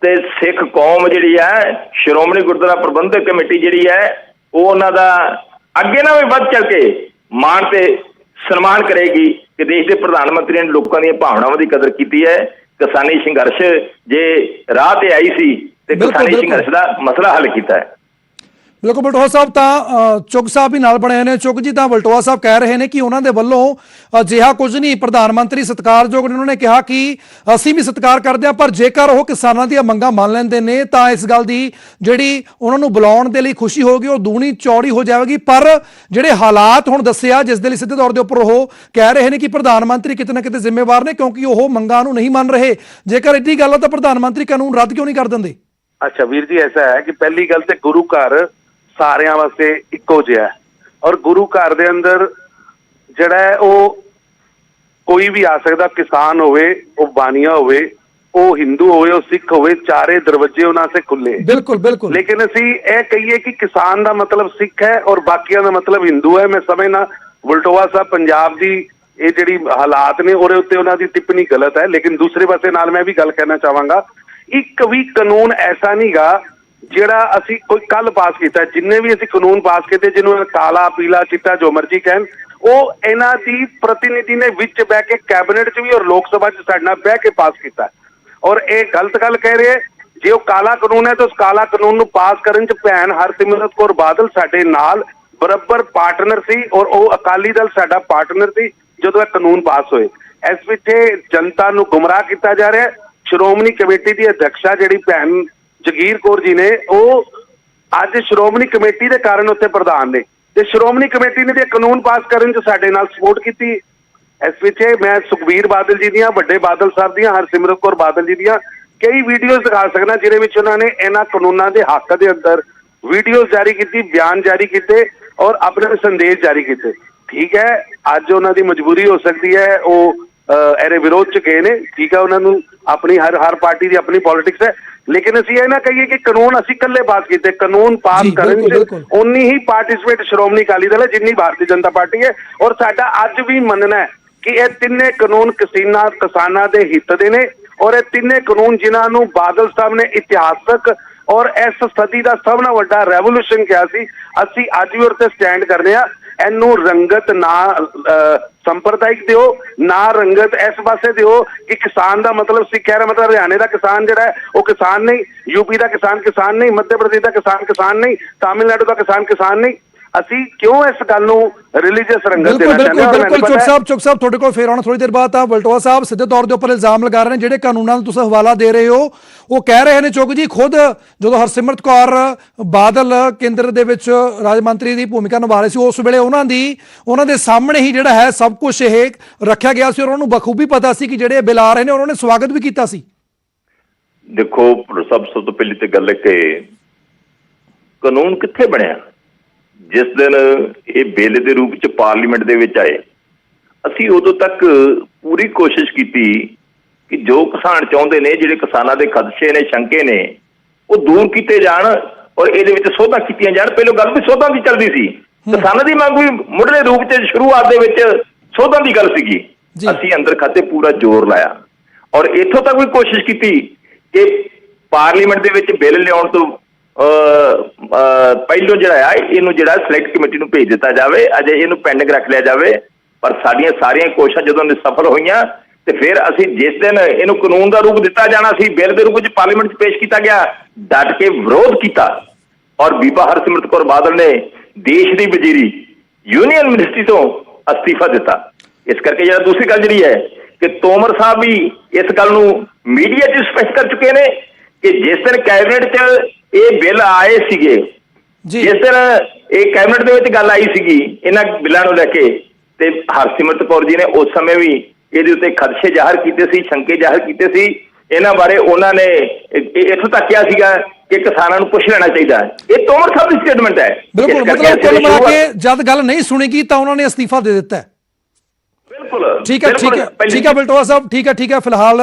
ਤੇ ਸਿੱਖ ਕੌਮ ਜਿਹੜੀ ਹੈ, ਸ਼੍ਰੋਮਣੀ ਗੁਰਦੁਆਰਾ ਪ੍ਰਬੰਧਕ ਕਮੇਟੀ ਜਿਹੜੀ ਹੈ, ਉਹ ਉਹਨਾਂ ਦਾ ਅੱਗੇ ਨਾ ਵੀ ਵੱਧ ਚੱਲ ਕੇ ਮਾਣ ਤੇ ਸਨਮਾਨ ਕਰੇਗੀ ਕਿ ਦੇਸ਼ ਦੇ ਪ੍ਰਧਾਨ ਮੰਤਰੀ ਨੇ ਲੋਕਾਂ ਦੀਆਂ ਭਾਵਨਾਵਾਂ ਦੀ ਕਦਰ ਕੀਤੀ ਹੈ। ਕਿਸਾਨੀ ਸੰਘਰਸ਼ ਜੇ ਰਾਹ ਤੇ ਆਈ ਸੀ ਤੇ ਕਿਸਾਨੀ ਸੰਘਰਸ਼ ਦਾ ਮਸਲਾ ਹੱਲ ਕੀਤਾ ਹੈ। ਬਿਲਕੁਲ ਬਲਟੋਹਾ ਸਾਹਿਬ ਤਾਂ ਚੁੱਗ ਸਾਹਿਬ ਵੀ ਨਾਲ ਬਣੇ ਨੇ। ਚੁੱਗ ਜੀ ਤਾਂ ਬਲਟੋਹਾ ਸਾਹਿਬ ਕਹਿ ਰਹੇ ਨੇ ਕਿ ਉਹਨਾਂ ਦੇ ਵੱਲੋਂ ਅਜਿਹਾ ਕੁਝ ਨਹੀਂ, ਪ੍ਰਧਾਨ ਮੰਤਰੀ ਸਤਿਕਾਰਯੋਗ ਨੇ, ਉਹਨਾਂ ਨੇ ਕਿਹਾ ਕਿ ਅਸੀਂ ਵੀ ਸਤਿਕਾਰ ਕਰਦੇ ਹਾਂ, ਪਰ ਜੇਕਰ ਉਹ ਕਿਸਾਨਾਂ ਦੀਆਂ ਮੰਗਾਂ ਮੰਨ ਲੈਂਦੇ ਨੇ ਤਾਂ ਇਸ ਗੱਲ ਦੀ ਜਿਹੜੀ ਉਹਨਾਂ ਨੂੰ ਬੁਲਾਉਣ ਦੇ ਲਈ ਖੁਸ਼ੀ ਹੋਗੀ ਉਹ ਦੂਣੀ ਚੌੜੀ ਹੋ ਜਾਵੇਗੀ। ਪਰ ਜਿਹੜੇ ਹਾਲਾਤ ਹੁਣ ਦੱਸਿਆ ਜਿਸ ਦੇ ਲਈ ਸਿੱਧੇ ਤੌਰ ਦੇ ਉੱਪਰ ਉਹ ਕਹਿ ਰਹੇ ਨੇ ਕਿ ਪ੍ਰਧਾਨ ਮੰਤਰੀ ਕਿਤੇ ਨਾ ਕਿਤੇ ਜ਼ਿੰਮੇਵਾਰ ਨੇ ਕਿਉਂਕਿ ਉਹ ਮੰਗਾਂ ਨੂੰ ਨਹੀਂ ਮੰਨ ਰਹੇ। ਜੇਕਰ ਇੱਡੀ ਗੱਲ ਹੈ ਤਾਂ ਪ੍ਰਧਾਨ ਮੰਤਰੀ ਕਾਨੂੰਨ ਰੱਦ ਕਿਉਂ ਨਹੀਂ ਕਰ ਦਿੰਦੇ? ਅੱਛਾ ਵੀਰ ਜੀ, ਐਸਾ ਹੈ ਕਿ ਪਹਿਲੀ ਗੱਲ ਤੇ ਗੁਰੂ ਘਰ ਸਾਰਿਆਂ ਵਾਸਤੇ ਇੱਕੋ ਜਿਹਾ ਹੈ ਔਰ ਗੁਰੂ ਘਰ ਦੇ ਅੰਦਰ ਜਿਹੜਾ ਹੈ ਉਹ ਕੋਈ ਵੀ ਆ ਸਕਦਾ, ਕਿਸਾਨ ਹੋਵੇ, ਉਹ ਬਾਨੀਆ ਹੋਵੇ, ਉਹ ਹਿੰਦੂ ਹੋਵੇ, ਉਹ ਸਿੱਖ ਹੋਵੇ, ਚਾਰੇ ਦਰਵਾਜ਼ੇ ਉਹਨਾਂ ਸੇ ਖੁੱਲੇ। ਬਿਲਕੁਲ ਬਿਲकुल। ਲੇਕਿਨ ਅਸੀਂ ਇਹ ਕਹੀਏ ਕਿ ਕਿਸਾਨ ਦਾ ਮਤਲਬ ਸਿੱਖ ਹੈ ਔਰ ਬਾਕੀਆਂ ਦਾ ਮਤਲਬ ਹਿੰਦੂ ਹੈ, ਮੈਂ ਸਮਝਣਾ ਬਲਟੋਹਾ ਸਾਹਿਬ ਪੰਜਾਬ ਦੀ ਇਹ ਜਿਹੜੀ ਹਾਲਾਤ ਨੇ ਉਹਦੇ ਉੱਤੇ ਉਹਨਾਂ ਦੀ ਟਿੱਪਣੀ ਗਲਤ ਹੈ। ਲੇਕਿਨ ਦੂਸਰੇ ਪਾਸੇ ਨਾਲ ਮੈਂ ਵੀ ਗੱਲ ਕਹਿਣਾ ਚਾਹਾਂਗਾ, ਇੱਕ ਵੀ ਕਾਨੂੰਨ ਐਸਾ ਨਹੀਂਗਾ ਜਿਹੜਾ ਅਸੀਂ ਕੋਈ ਕੱਲ ਪਾਸ ਕੀਤਾ। ਜਿੰਨੇ ਵੀ ਅਸੀਂ ਕਾਨੂੰਨ ਪਾਸ ਕੀਤੇ, ਜਿਹਨੂੰ ਕਾਲਾ ਪੀਲਾ ਚਿੱਟਾ ਜੋ ਮਰਜ਼ੀ ਕਹਿਣ, ਉਹ ਇਹਨਾਂ ਦੀ ਪ੍ਰਤੀਨਿਧੀ ਨੇ ਵਿੱਚ ਬਹਿ ਕੇ ਕੈਬਨਿਟ 'ਚ ਵੀ ਔਰ ਲੋਕ ਸਭਾ 'ਚ ਸਾਡੇ ਨਾਲ ਬਹਿ ਕੇ ਪਾਸ ਕੀਤਾ ਔਰ ਇਹ ਗਲਤ ਗੱਲ ਕਹਿ ਰਹੇ। ਜੇ ਉਹ ਕਾਲਾ ਕਾਨੂੰਨ ਹੈ ਤਾਂ ਉਸ ਕਾਲਾ ਕਾਨੂੰਨ ਨੂੰ ਪਾਸ ਕਰਨ 'ਚ ਭੈਣ ਹਰਸਿਮਰਤ ਕੌਰ ਬਾਦਲ ਸਾਡੇ ਨਾਲ ਬਰਾਬਰ ਪਾਰਟਨਰ ਸੀ ਔਰ ਉਹ ਅਕਾਲੀ ਦਲ ਸਾਡਾ ਪਾਰਟਨਰ ਸੀ ਜਦੋਂ ਇਹ ਕਾਨੂੰਨ ਪਾਸ ਹੋਏ। ਇਸ ਪਿੱਛੇ ਜਨਤਾ ਨੂੰ ਗੁੰਮਰਾਹ ਕੀਤਾ ਜਾ ਰਿਹਾ। ਸ਼੍ਰੋਮਣੀ ਕਮੇਟੀ ਦੀ ਅਧਿਕਸ਼ਾ ਜਿਹੜੀ ਭੈਣ ਜਗੀਰ ਕੌਰ ਜੀ ਨੇ, ਉਹ ਅੱਜ ਸ਼੍ਰੋਮਣੀ ਕਮੇਟੀ ਦੇ ਕਾਰਨ ਉੱਥੇ ਪ੍ਰਧਾਨ ਨੇ ਤੇ ਸ਼੍ਰੋਮਣੀ ਕਮੇਟੀ ਨੇ ਤੇ ਕਾਨੂੰਨ ਪਾਸ ਕਰਨ 'ਚ ਸਾਡੇ ਨਾਲ ਸਪੋਰਟ ਕੀਤੀ। ਇਸ ਵਿੱਚ ਮੈਂ ਸੁਖਬੀਰ ਬਾਦਲ ਜੀ ਦੀਆਂ, ਵੱਡੇ ਬਾਦਲ ਸਾਹਿਬ ਦੀਆਂ, ਹਰਸਿਮਰਤ ਕੌਰ ਬਾਦਲ ਜੀ ਦੀਆਂ ਕਈ ਵੀਡੀਓਜ਼ ਦਿਖਾ ਸਕਦਾ ਜਿਹਦੇ ਵਿੱਚ ਉਹਨਾਂ ਨੇ ਇਹਨਾਂ ਕਾਨੂੰਨਾਂ ਦੇ ਹੱਕ ਦੇ ਅੰਦਰ ਵੀਡੀਓਜ਼ ਜਾਰੀ ਕੀਤੀ, ਬਿਆਨ ਜਾਰੀ ਕੀਤੇ ਔਰ ਆਪਣੇ ਸੰਦੇਸ਼ ਜਾਰੀ ਕੀਤੇ। ਠੀਕ ਹੈ, ਅੱਜ ਉਹਨਾਂ ਦੀ ਮਜਬੂਰੀ ਹੋ ਸਕਦੀ ਹੈ, ਉਹ ਇਹਦੇ ਵਿਰੋਧ 'ਚ ਗਏ ਨੇ। ਠੀਕ ਹੈ, ਉਹਨਾਂ ਨੂੰ ਆਪਣੀ ਹਰ ਪਾਰਟੀ ਦੀ ਆਪਣੀ ਪੋਲਿਟਿਕਸ ਹੈ। ਲੇਕਿਨ ਅਸੀਂ ਇਹ ਨਾ ਕਹੀਏ ਕਿ ਕਾਨੂੰਨ ਅਸੀਂ ਇਕੱਲੇ ਪਾਸ ਕੀਤੇ। ਕਾਨੂੰਨ ਪਾਸ ਕਰਨ 'ਚ ਉਨੀ ਹੀ ਪਾਰਟਿਸਿਪੇਟ ਸ਼੍ਰੋਮਣੀ ਅਕਾਲੀ ਦਲ ਹੈ ਜਿੰਨੀ ਭਾਰਤੀ ਜਨਤਾ ਪਾਰਟੀ ਹੈ ਔਰ ਸਾਡਾ ਅੱਜ ਵੀ ਮੰਨਣਾ ਹੈ ਕਿ ਇਹ ਤਿੰਨੇ ਕਾਨੂੰਨ ਕਿਸਾਨਾਂ ਦੇ ਹਿੱਤ ਦੇ ਨੇ ਔਰ ਇਹ ਤਿੰਨੇ ਕਾਨੂੰਨ ਜਿਨ੍ਹਾਂ ਨੂੰ ਬਾਦਲ ਸਾਹਿਬ ਨੇ ਇਤਿਹਾਸਕ ਔਰ ਇਸ ਸਦੀ ਦਾ ਸਭ ਤੋਂ ਵੱਡਾ ਰੈਵੋਲੂਸ਼ਨ ਕਿਹਾ ਸੀ, ਅਸੀਂ ਅੱਜ ਵੀ ਉਹਦੇ ਤੇ ਸਟੈਂਡ ਕਰਦੇ ਹਾਂ। ਇਹਨੂੰ ਰੰਗਤ ਨਾ ਸੰਪਰਦਾਇਕ ਦਿਓ, ਨਾ ਰੰਗਤ ਇਸ ਪਾਸੇ ਦਿਓ ਕਿ ਕਿਸਾਨ ਦਾ ਮਤਲਬ ਸਿੱਖ ਹੈ, ਮਤਲਬ ਹਰਿਆਣੇ ਦਾ ਕਿਸਾਨ ਜਿਹੜਾ ਹੈ ਉਹ ਕਿਸਾਨ ਨਹੀਂ, ਯੂਪੀ ਦਾ ਕਿਸਾਨ ਨਹੀਂ, ਮੱਧ ਪ੍ਰਦੇਸ਼ ਦਾ ਕਿਸਾਨ ਨਹੀਂ, ਤਾਮਿਲਨਾਡੂ ਦਾ ਕਿਸਾਨ ਨਹੀਂ। ਅਸੀਂ ਕਿਉਂ ਇਸ ਗੱਲ ਨੂੰ ਰਿਲੀਜੀਅਸ ਰੰਗਤ ਦੇਣਾ ਚਾਹੁੰਦੇ ਹਾਂ? ਬਿਲਕੁਲ ਚੁੱਕ ਸਾਹਿਬ ਤੁਹਾਡੇ ਕੋਲ ਫੇਰ ਆਉਣਾ ਥੋੜੀ ਦੇਰ ਬਾਅਦ। ਤਾਂ ਬਲਟੋਹਾ ਸਾਹਿਬ ਸਿੱਧੇ ਤੌਰ ਦੇ ਉੱਪਰ ਇਲਜ਼ਾਮ ਲਗਾ ਰਹੇ ਨੇ ਜਿਹੜੇ ਕਾਨੂੰਨਾਂ ਨੂੰ ਤੁਸੀਂ ਹਵਾਲਾ ਦੇ ਰਹੇ ਹੋ। ਉਹ ਕਹਿ ਰਹੇ ਨੇ ਚੁੱਕ ਜੀ, ਖੁਦ ਜਦੋਂ ਹਰਸਿਮਰਤ ਕੌਰ ਬਾਦਲ ਕੇਂਦਰ ਦੇ ਵਿੱਚ ਰਾਜ ਮੰਤਰੀ ਦੀ ਭੂਮਿਕਾ ਨਿਭਾ ਰਹੇ ਸੀ ਉਸ ਵੇਲੇ ਉਹਨਾਂ ਦੇ ਸਾਹਮਣੇ ਹੀ ਜਿਹੜਾ ਹੈ ਸਭ ਕੁਝ ਇਹ ਰੱਖਿਆ ਗਿਆ ਸੀ ਔਰ ਉਹਨਾਂ ਨੂੰ ਬਖੂਬੀ ਪਤਾ ਸੀ ਕਿ ਜਿਹੜੇ ਬਿੱਲ ਆ ਰਹੇ ਨੇ ਉਹਨਾਂ ਨੇ ਸਵਾਗਤ ਵੀ ਕੀਤਾ ਸੀ। ਦੇਖੋ, ਸਭ ਤੋਂ ਪਹਿਲੀ ਤੇ ਗੱਲ ਹੈ ਕਿ ਕਾਨੂੰਨ ਕਿੱਥੇ ਬਣਿਆ? ਜਿਸ ਦਿਨ ਇਹ ਬਿੱਲ ਦੇ ਰੂਪ ਚ ਪਾਰਲੀਮੈਂਟ ਦੇ ਵਿੱਚ ਆਏ, ਅਸੀਂ ਉਦੋਂ ਤੱਕ ਪੂਰੀ ਕੋਸ਼ਿਸ਼ ਕੀਤੀ ਕਿ ਜੋ ਕਿਸਾਨ ਚਾਹੁੰਦੇ ਨੇ, ਜਿਹੜੇ ਕਿਸਾਨਾਂ ਦੇ ਖਦਸ਼ੇ ਨੇ, ਸ਼ੰਕੇ ਨੇ, ਉਹ ਦੂਰ ਕੀਤੇ ਜਾਣ ਔਰ ਇਹਦੇ ਵਿੱਚ ਸੋਧਾਂ ਕੀਤੀਆਂ ਜਾਣ। ਪਹਿਲਾਂ ਗੱਲ ਵੀ ਸੋਧਾਂ ਦੀ ਚੱਲਦੀ ਸੀ, ਕਿਸਾਨਾਂ ਦੀ ਮੰਗ ਵੀ ਮੁੱਢਲੇ ਰੂਪ ਚ ਸ਼ੁਰੂਆਤ ਦੇ ਵਿੱਚ ਸੋਧਾਂ ਦੀ ਗੱਲ ਸੀਗੀ। ਅਸੀਂ ਅੰਦਰ ਖਾਤੇ ਪੂਰਾ ਜ਼ੋਰ ਲਾਇਆ ਔਰ ਇੱਥੋਂ ਤੱਕ ਵੀ ਕੋਸ਼ਿਸ਼ ਕੀਤੀ ਕਿ ਪਾਰਲੀਮੈਂਟ ਦੇ ਵਿੱਚ ਬਿੱਲ ਲਿਆਉਣ ਤੋਂ ਪਹਿਲੋਂ ਜਿਹੜਾ ਆ ਇਹਨੂੰ ਜਿਹੜਾ ਸਿਲੈਕਟ ਕਮੇਟੀ ਨੂੰ ਭੇਜ ਦਿੱਤਾ ਜਾਵੇ, ਅਜੇ ਇਹਨੂੰ ਪੈਂਡਿੰਗ ਰੱਖ ਲਿਆ ਜਾਵੇ। ਪਰ ਸਾਡੀਆਂ ਸਾਰੀਆਂ ਕੋਸ਼ਿਸ਼ਾਂ ਜਦੋਂ ਨਿਸਫਲ ਹੋਈਆਂ ਤੇ ਫਿਰ ਅਸੀਂ ਜਿਸ ਦਿਨ ਇਹਨੂੰ ਕਾਨੂੰਨ ਦਾ ਰੂਪ ਦਿੱਤਾ ਜਾਣਾ ਸੀ, ਬਿੱਲ ਦੇ ਰੂਪ ਵਿੱਚ ਪਾਰਲੀਮੈਂਟ 'ਚ ਪੇਸ਼ ਕੀਤਾ ਗਿਆ, ਡਟ ਕੇ ਵਿਰੋਧ ਕੀਤਾ ਔਰ ਬੀਬਾ ਹਰਸਿਮਰਤ ਕੌਰ ਬਾਦਲ ਨੇ ਦੇਸ਼ ਦੀ ਵਜ਼ੀਰੀ ਯੂਨੀਅਨ ਮਿਨਿਸਟਰੀ ਤੋਂ ਅਸਤੀਫਾ ਦਿੱਤਾ। ਇਸ ਕਰਕੇ ਜਿਹੜਾ ਦੂਸਰੀ ਗੱਲ ਜਿਹੜੀ ਹੈ ਕਿ ਤੋਮਰ ਸਾਹਿਬ ਵੀ ਇਸ ਗੱਲ ਨੂੰ ਮੀਡੀਆ 'ਚ ਸਪਸ਼ਟ ਕਰ ਚੁੱਕੇ ਨੇ ਕਿ ਜਿਸ ਦਿਨ ਕੈਬਨਿਟ 'ਚ ਇਹ ਬਿੱਲ ਆਏ ਸੀਗੇ, ਜਿਸ ਦਿਨ ਇਹ ਕੈਬਨਿਟ ਦੇ ਵਿੱਚ ਗੱਲ ਆਈ ਸੀਗੀ ਇਹਨਾਂ ਬਿੱਲਾਂ ਨੂੰ ਲੈ ਕੇ, ਤੇ ਹਰਸਿਮਰਤ ਕੌਰ ਜੀ ਨੇ ਉਸ ਸਮੇਂ ਵੀ ਇਹਦੇ ਉੱਤੇ ਖਦਸ਼ੇ ਜ਼ਾਹਰ ਕੀਤੇ ਸੀ, ਸ਼ੰਕੇ ਜ਼ਾਹਰ ਕੀਤੇ ਸੀ। ਇਹਨਾਂ ਬਾਰੇ ਉਹਨਾਂ ਨੇ ਇੱਥੋਂ ਤੱਕ ਕਿਹਾ ਸੀਗਾ ਕਿ ਕਿਸਾਨਾਂ ਨੂੰ ਪੁੱਛ ਲੈਣਾ ਚਾਹੀਦਾ ਹੈ। ਇਹ ਤੋਮਰ ਸਾਹਿਬ ਦੀ ਸਟੇਟਮੈਂਟ ਹੈ। ਬਿਲਕੁਲ, ਮਤਲਬ ਕੁੱਲ ਮਿਲਾ ਕੇ ਜਦ ਗੱਲ ਨਹੀਂ ਸੁਣੀਗੀ ਤਾਂ ਉਹਨਾਂ ਨੇ ਅਸਤੀਫਾ ਦੇ ਦਿੱਤਾ। ਬਿਲਕੁਲ ਠੀਕ ਹੈ ਬਲਟੋਹਾ ਸਾਹਿਬ, ਠੀਕ ਹੈ ਫਿਲਹਾਲ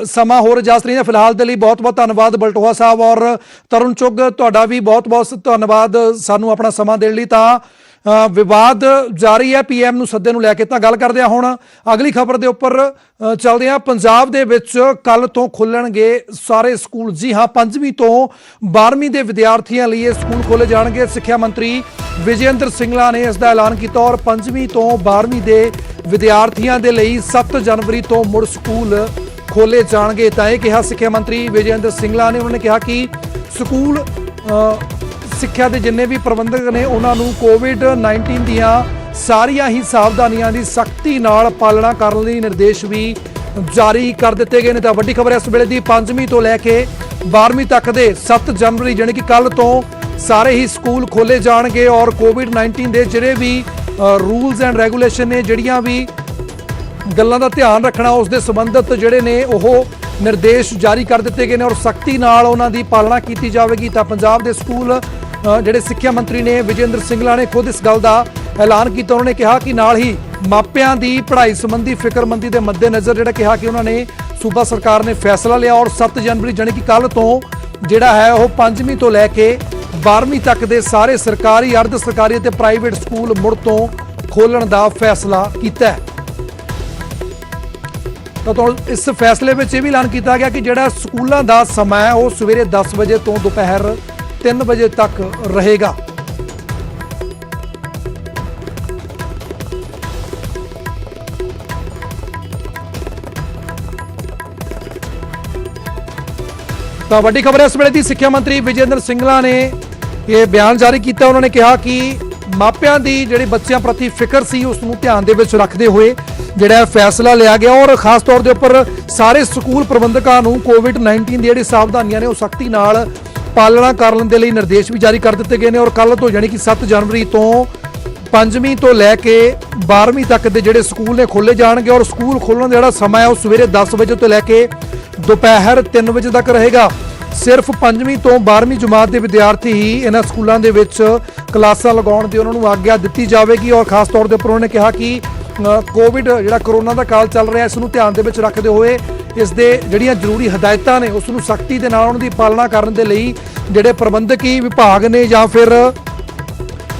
ਸਮਾਂ ਹੋਰ ਇਜਾਜ਼ਤ ਨਹੀਂ ਹੈ। ਫਿਲਹਾਲ ਦੇ ਲਈ ਬਹੁਤ ਬਹੁਤ ਧੰਨਵਾਦ ਬਲਟੋਹਾ ਸਾਹਿਬ ਔਰ ਤਰੁਣ ਚੁੱਗ, ਤੁਹਾਡਾ ਵੀ ਬਹੁਤ ਬਹੁਤ ਧੰਨਵਾਦ ਸਾਨੂੰ ਆਪਣਾ ਸਮਾਂ ਦੇਣ ਲਈ। ਤਾਂ ਵਿਵਾਦ ਜਾਰੀ ਹੈ PM ਨੂੰ ਸੱਦੇ ਨੂੰ ਲੈ ਕੇ। ਤਾਂ ਗੱਲ ਕਰਦੇ ਹਾਂ ਹੁਣ ਅਗਲੀ ਖਬਰ ਦੇ ਉੱਪਰ ਚੱਲਦੇ ਹਾਂ। ਪੰਜਾਬ ਦੇ ਵਿੱਚ ਕੱਲ ਤੋਂ ਖੁੱਲਣਗੇ ਸਾਰੇ ਸਕੂਲ। ਜੀ ਹਾਂ, 5ਵੀਂ ਤੋਂ 12ਵੀਂ ਦੇ ਵਿਦਿਆਰਥੀਆਂ ਲਈ ਇਹ ਸਕੂਲ ਖੋਲੇ ਜਾਣਗੇ। ਸਿੱਖਿਆ ਮੰਤਰੀ ਵਿਜੇ ਇੰਦਰ ਸਿੰਗਲਾ ਨੇ ਇਸ ਦਾ ਐਲਾਨ ਕੀਤਾ ਔਰ 5ਵੀਂ ਤੋਂ 12ਵੀਂ ਦੇ ਵਿਦਿਆਰਥੀਆਂ ਦੇ ਲਈ 7 ਜਨਵਰੀ ਤੋਂ ਮੁੜ ਸਕੂਲ ਖੋਲੇ ਜਾਣਗੇ। ਤਾਂ ਇਹ ਕਿਹਾ ਸਿੱਖਿਆ ਮੰਤਰੀ ਵਿਜੇ ਇੰਦਰ ਸਿੰਗਲਾ ਨੇ। ਉਹਨਾਂ ਨੇ ਕਿਹਾ ਕਿ ਸਕੂਲ ਸਿੱਖਿਆ ਦੇ ਜਿੰਨੇ ਵੀ ਪ੍ਰਬੰਧਕ ਨੇ ਉਹਨਾਂ ਨੂੰ COVID-19 ਦੀਆਂ ਸਾਰੀਆਂ ਹੀ ਸਾਵਧਾਨੀਆਂ ਦੀ ਸਖਤੀ ਨਾਲ ਪਾਲਣਾ ਕਰਨ ਲਈ ਨਿਰਦੇਸ਼ ਵੀ ਜਾਰੀ ਕਰ ਦਿੱਤੇ ਗਏ ਨੇ। ਤਾਂ ਵੱਡੀ ਖਬਰ ਇਸ ਵੇਲੇ ਦੀ 5ਵੀਂ ਤੋਂ ਲੈ ਕੇ 12ਵੀਂ ਤੱਕ ਦੇ 7 ਜਨਵਰੀ ਯਾਨੀ ਕਿ ਕੱਲ ਤੋਂ ਸਾਰੇ ਹੀ ਸਕੂਲ ਖੋਲੇ ਜਾਣਗੇ ਔਰ COVID-19 ਦੇ ਜਿਹੜੇ ਵੀ ਰੂਲਸ ਐਂਡ ਰੈਗੂਲੇਸ਼ਨ ਨੇ, ਜਿਹੜੀਆਂ ਵੀ ਗੱਲਾਂ ਦਾ ਧਿਆਨ ਰੱਖਣਾ, ਉਸ ਦੇ ਸੰਬੰਧਿਤ ਜਿਹੜੇ ਨੇ ਉਹ ਨਿਰਦੇਸ਼ ਜਾਰੀ ਕਰ ਦਿੱਤੇ ਗਏ ਨੇ ਔਰ ਸਖਤੀ ਨਾਲ ਉਹਨਾਂ ਦੀ ਪਾਲਣਾ ਕੀਤੀ ਜਾਵੇਗੀ। ਤਾਂ ਪੰਜਾਬ ਦੇ ਸਕੂਲ ਜਿਹੜੇ ਸਿੱਖਿਆ ਮੰਤਰੀ ਨੇ ਵਿਜੇ ਇੰਦਰ ਸਿੰਗਲਾ ਨੇ ਖੁਦ ਇਸ ਗੱਲ ਦਾ ਐਲਾਨ ਕੀਤਾ। ਉਹਨਾਂ ਨੇ ਕਿਹਾ ਕਿ ਨਾਲ ਹੀ ਮਾਪਿਆਂ ਦੀ ਪੜ੍ਹਾਈ ਸੰਬੰਧੀ ਫਿਕਰਮੰਦੀ ਦੇ ਮੱਦੇਨਜ਼ਰ ਜਿਹੜਾ ਕਿਹਾ ਕਿ ਉਹਨਾਂ ਨੇ ਸੂਬਾ ਸਰਕਾਰ ਨੇ ਫੈਸਲਾ ਲਿਆ ਔਰ 7 ਜਨਵਰੀ ਯਾਨੀ ਕਿ ਕੱਲ ਤੋਂ ਜਿਹੜਾ ਹੈ ਉਹ 5ਵੀਂ ਤੋਂ ਲੈ ਕੇ 12ਵੀਂ ਤੱਕ ਦੇ ਸਾਰੇ ਸਰਕਾਰੀ, ਅਰਧ ਸਰਕਾਰੀ ਅਤੇ ਪ੍ਰਾਈਵੇਟ ਸਕੂਲ ਮੁੜ ਤੋਂ ਖੋਲ੍ਹਣ ਦਾ ਫੈਸਲਾ ਕੀਤਾ ਹੈ। ਤਾਂ ਇਸ ਫੈਸਲੇ ਵਿੱਚ ਇਹ ਵੀ ਐਲਾਨ ਕੀਤਾ ਗਿਆ ਕਿ ਜਿਹੜਾ ਸਕੂਲਾਂ ਦਾ ਸਮਾਂ ਹੈ ਉਹ ਸਵੇਰੇ 10 ਵਜੇ ਤੋਂ ਦੁਪਹਿਰ 3 ਵਜੇ ਤੱਕ ਰਹੇਗਾ। ਤਾਂ ਵੱਡੀ ਖਬਰ ਇਸ ਵੇਲੇ ਦੀ ਸਿੱਖਿਆ ਮੰਤਰੀ ਵਿਜੇ ਇੰਦਰ ਸਿੰਗਲਾ ਨੇ ਇਹ ਬਿਆਨ ਜਾਰੀ ਕੀਤਾ। ਉਹਨਾਂ ਨੇ ਕਿਹਾ ਕਿ ਮਾਪਿਆਂ ਦੀ ਜਿਹੜੀ ਬੱਚਿਆਂ ਪ੍ਰਤੀ ਫਿਕਰ ਸੀ ਉਸ ਨੂੰ ਧਿਆਨ ਦੇ ਵਿੱਚ ਰੱਖਦੇ ਹੋਏ ਜਿਹੜਾ ਫੈਸਲਾ ਲਿਆ ਗਿਆ ਔਰ ਖਾਸ ਤੌਰ ਦੇ ਉੱਪਰ ਸਾਰੇ ਸਕੂਲ ਪ੍ਰਬੰਧਕਾਂ ਨੂੰ COVID-19 ਦੀ ਜਿਹੜੀ ਸਾਵਧਾਨੀਆਂ ਨੇ ਉਹ ਸਖਤੀ ਨਾਲ ਪਾਲਣਾ ਕਰਨ ਦੇ ਲਈ ਨਿਰਦੇਸ਼ ਵੀ ਜਾਰੀ ਕਰ ਦਿੱਤੇ ਗਏ ਨੇ ਔਰ ਕੱਲ ਤੋਂ ਯਾਨੀ ਕਿ 7 ਜਨਵਰੀ ਤੋਂ 5ਵੀਂ ਤੋਂ ਲੈ ਕੇ 12ਵੀਂ ਤੱਕ ਦੇ ਜਿਹੜੇ ਸਕੂਲ ਨੇ ਖੋਲੇ ਜਾਣਗੇ ਔਰ ਸਕੂਲ ਖੋਲ੍ਹਣ ਦਾ ਜਿਹੜਾ ਸਮਾਂ ਹੈ ਉਹ ਸਵੇਰੇ 10 ਵਜੇ ਤੋਂ ਲੈ ਕੇ ਦੁਪਹਿਰ 3 ਵਜੇ ਤੱਕ ਰਹੇਗਾ। ਸਿਰਫ 5ਵੀਂ ਤੋਂ 12ਵੀਂ ਜਮਾਤ ਦੇ ਵਿਦਿਆਰਥੀ ਹੀ ਇਹਨਾਂ ਸਕੂਲਾਂ ਦੇ ਵਿੱਚ ਕਲਾਸਾਂ ਲਗਾਉਣ ਦੀ ਉਹਨਾਂ ਨੂੰ ਆਗਿਆ ਦਿੱਤੀ ਜਾਵੇਗੀ ਔਰ ਖਾਸ ਤੌਰ ਦੇ ਉੱਪਰ ਉਹਨਾਂ ਨੇ ਕਿਹਾ ਕਿ ਕੋਵਿਡ ਜਿਹੜਾ ਕਰੋਨਾ ਦਾ ਕਾਲ ਚੱਲ ਰਿਹਾ ਇਸ ਨੂੰ ਧਿਆਨ ਦੇ ਵਿੱਚ ਰੱਖਦੇ ਹੋਏ ਇਸ ਦੇ ਜਿਹੜੀਆਂ ਜ਼ਰੂਰੀ ਹਦਾਇਤਾਂ ਨੇ ਉਸ ਨੂੰ ਸਖਤੀ ਦੇ ਨਾਲ ਉਹਨਾਂ ਦੀ ਪਾਲਣਾ ਕਰਨ ਦੇ ਲਈ ਜਿਹੜੇ ਪ੍ਰਬੰਧਕੀ ਵਿਭਾਗ ਨੇ ਜਾਂ ਫਿਰ